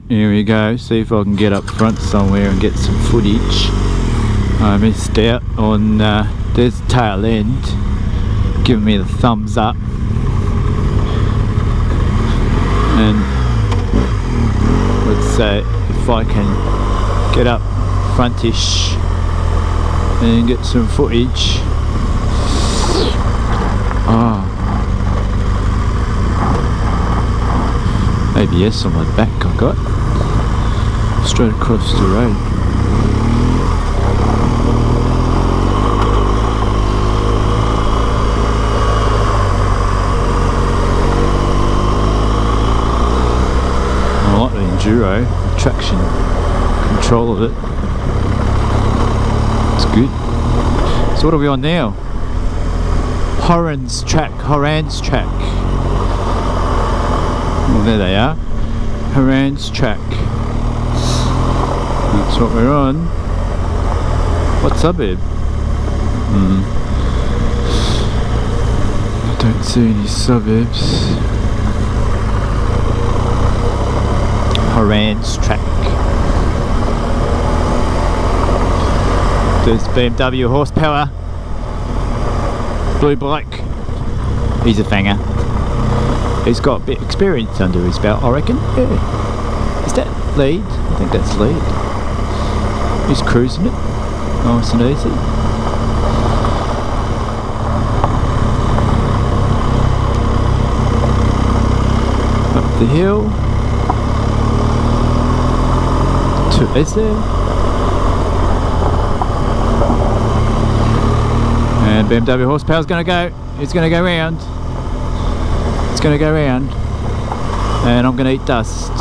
Here we go, see if I can get up front somewhere and get some footage. I missed out on, there's the tail end, giving me the thumbs up. And let's say if I can get up frontish and get some footage. ABS on my back I got, straight across the road. I like the enduro, the traction control of it. It's good. So what are we on now? Horans track. Well, there they are. Horans track. That's what we're on. What suburb? I don't see any suburbs. Horans track. There's BMW horsepower. Blue bike. He's a fanger. He's got a bit of experience under his belt, I reckon. Yeah. Is that lead? I think that's lead. He's cruising it. Nice and easy. Up the hill. Is there? And BMW horsepower's going to go. It's going to go round. It's going to go round. And I'm going to eat dust.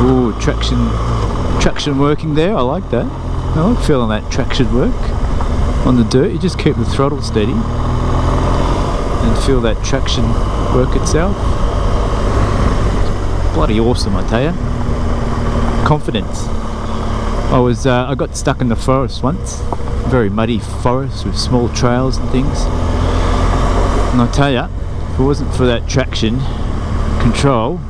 Ooh, traction working there. I like that. I like feeling that traction work on the dirt. You just keep the throttle steady and feel that traction work itself. Bloody awesome, I tell you. Confidence. I got stuck in the forest once, very muddy forest with small trails and things, and I tell you, if it wasn't for that traction control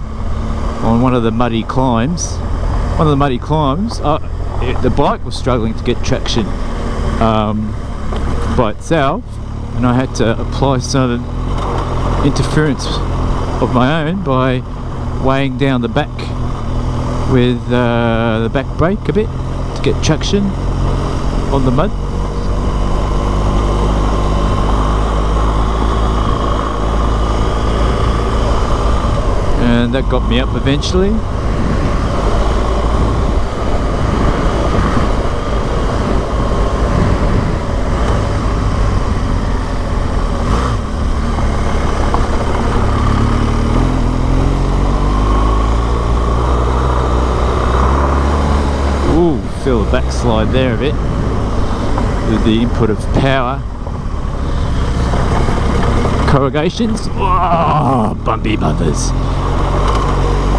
on one of the muddy climbs, the bike was struggling to get traction by itself, and I had to apply some interference of my own by weighing down the back with the back brake a bit to get traction on the mud. And that got me up eventually. Feel the backslide there a bit with the input of power. Corrugations. Oh, bumpy bumpers.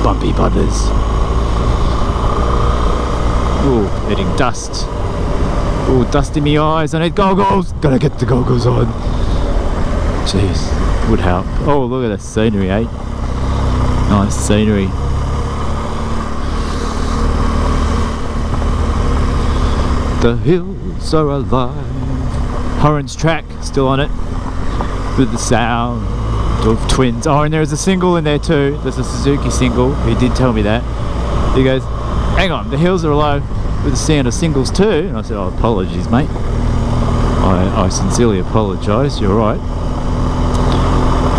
Bumpy bumpers. Ooh, hitting dust. Ooh, dust in my eyes. I need goggles. Gotta get the goggles on. Jeez, would help. Oh, look at the scenery, eh? Nice scenery. The hills are alive. Horans track, still on it, with the sound of twins. Oh, and there's a single in there too. There's a Suzuki single. He did tell me that. He goes, hang on, the hills are alive with the sound of singles too. And I said, oh, apologies, mate. I sincerely apologise. You're right.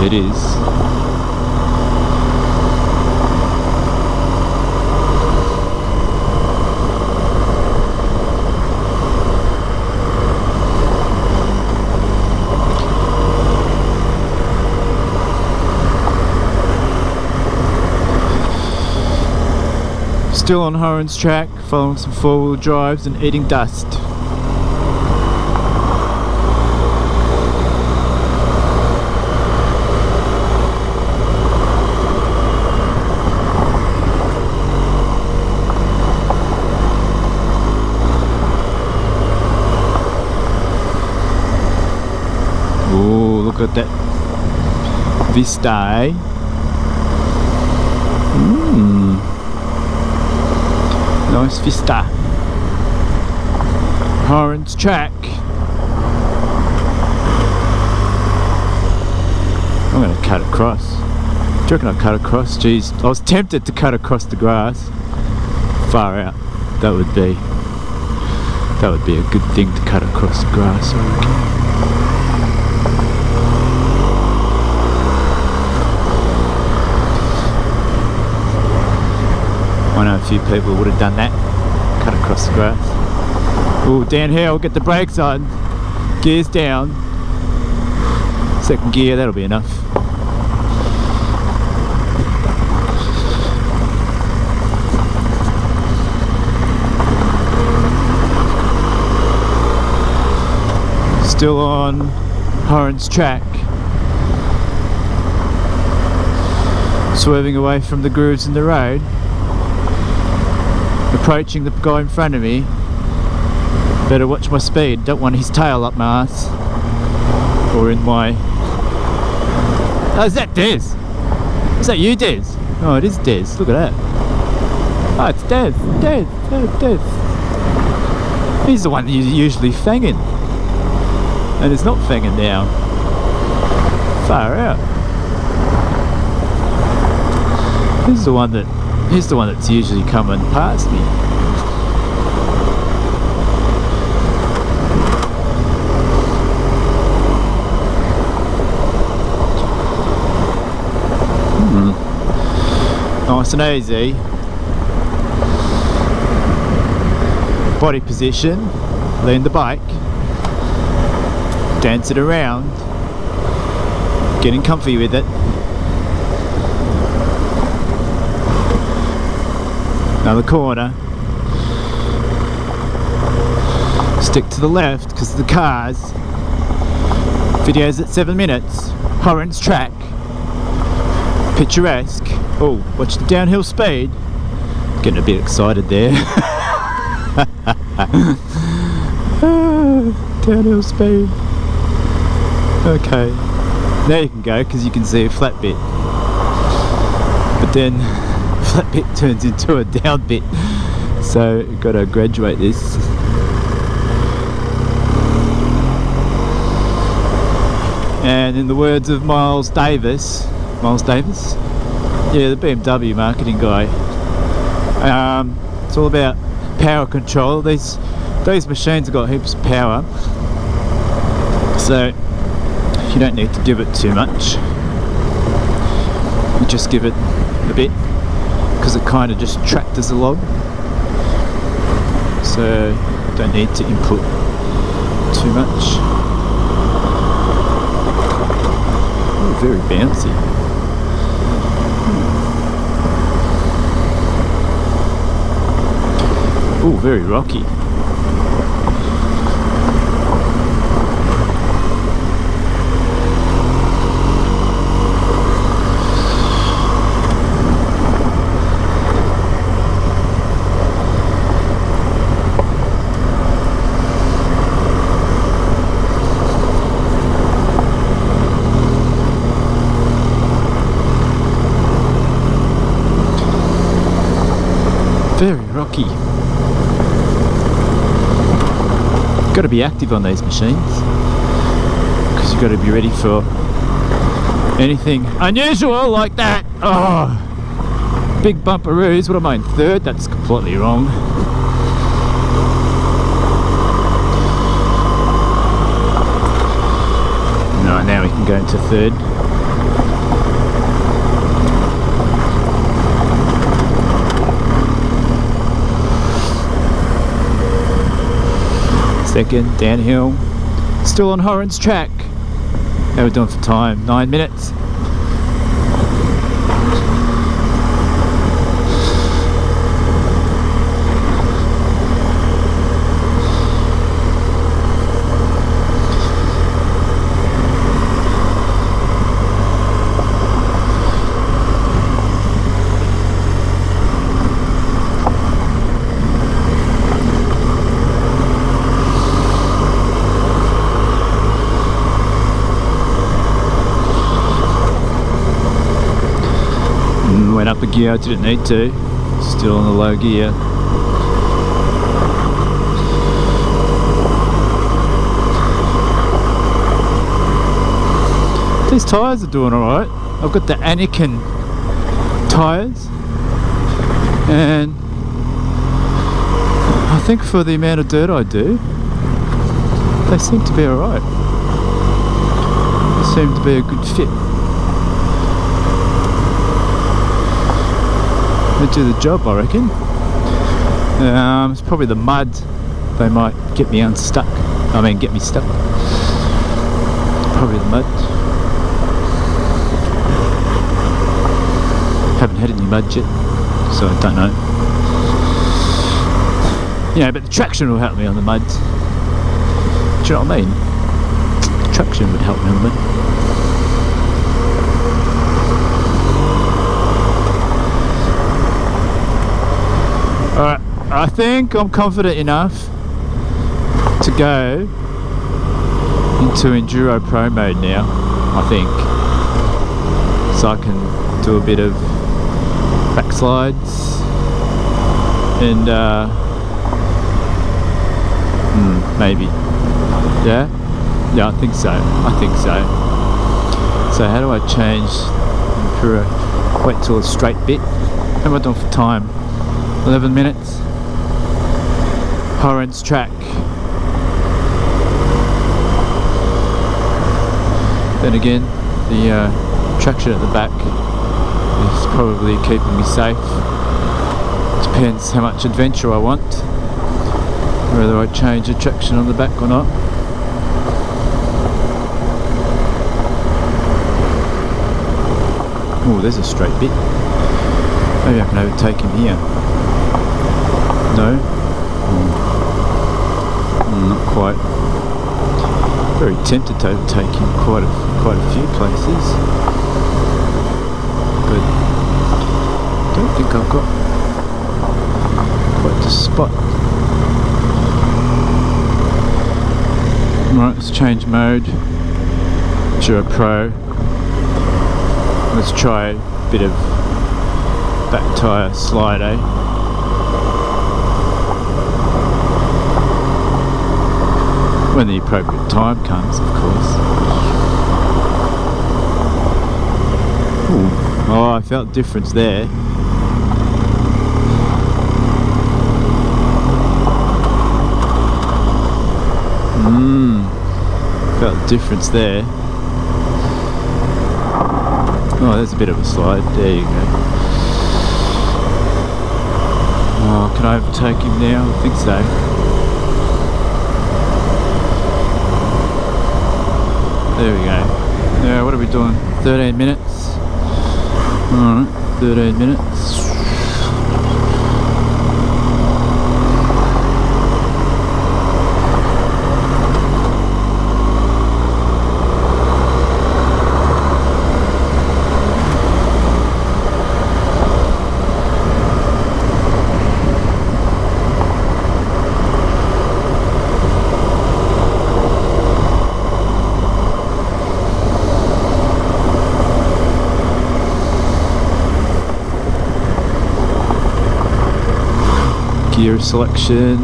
It is. Still on Horans track, following some four-wheel drives and eating dust. got that vista. Nice vista. Horans track. I'm going to cut across. Do you reckon I'll cut across? Jeez, I was tempted to cut across the grass. Far out. That would be a good thing to cut across the grass, I reckon. I know a few people would have done that. Cut across the grass. Oh, downhill, get the brakes on. Gears down. Second gear, that'll be enough. Still on Horans track. Swerving away from the grooves in the road. Approaching the guy in front of me. Better watch my speed. Don't want his tail up my ass. Or in my... Oh, is that Des? Is that you, Des? Oh, it is Des. Look at that. Oh, it's Des. Des. He's the one that you're usually fanging. And it's not fanging now. Far out. He's the one that's usually coming past me. Nice and easy. Body position. Lean the bike. Dance it around. Getting comfy with it. Another corner. Stick to the left because of the cars. Video's at 7 minutes. Horans track. Picturesque. Oh, watch the downhill speed. Getting a bit excited there. Downhill speed. Okay. Now you can go because you can see a flat bit. But then flat bit turns into a down bit. So you've got to graduate this. And in the words of Miles Davis? Yeah, the BMW marketing guy. It's all about power control. These machines have got heaps of power. So you don't need to give it too much. You just give it a bit because it kind of just tractors along. So you don't need to input too much. Ooh, very bouncy. Ooh, very rocky. Very rocky. Got to be active on these machines because you've got to be ready for anything unusual like that. Oh, big bumperoos. What am I in third? That's completely wrong. No, now we can go into third. Second, downhill. Still on Horans track. How are we doing for time? 9 minutes. up a gear, I didn't need to. Still on the low gear. These tyres are doing alright. I've got the Anakin tyres, and I think for the amount of dirt I do, they seem to be alright. They seem to be a good fit. They do the job, I reckon. It's probably the mud. They might get me unstuck. I mean, get me stuck. Probably the mud. Haven't had any mud yet, so I don't know. Yeah, but the traction will help me on the mud. Do you know what I mean? The traction would help me on the mud. Alright, I think I'm confident enough to go into Enduro Pro mode now, I think. So I can do a bit of backslides and maybe. Yeah, I think so. So how do I change Enduro? Wait till a straight bit. How am I doing for time? 11 minutes. Horans track. Then again, the traction at the back is probably keeping me safe. Depends how much adventure I want, whether I change the traction on the back or not. Oh, there's a straight bit. Maybe I can overtake him here. No? Not quite. Very tempted to overtake him quite a few places, but I don't think I've got quite the spot. Right, let's change mode to a Pro. Let's try a bit of back tyre slide, eh? When the appropriate time comes, of course. Ooh. Oh, I felt difference there. Felt difference there. Oh, there's a bit of a slide. There you go. Oh, can I overtake him now? I think so. There we go. Yeah, what are we doing? 13 minutes. Alright, 13 minutes. Gear selection,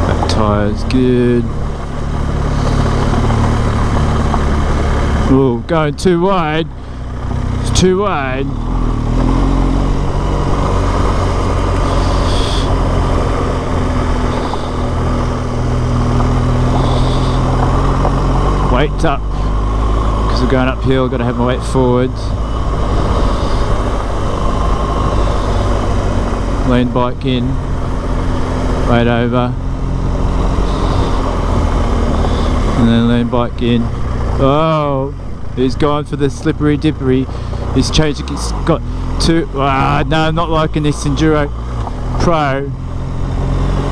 back tyres good. Oh, going too wide. It's too wide. Weight up, because we're going uphill. Got to have my weight forwards. Lean bike in, weight over, and then lean bike in. Oh, he's gone for the slippery dippery. He's changing, he's got two. No, I'm not liking this Enduro Pro.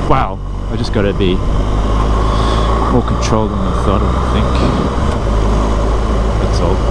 Wow, I just got to be more controlled than I thought, I think. That's all.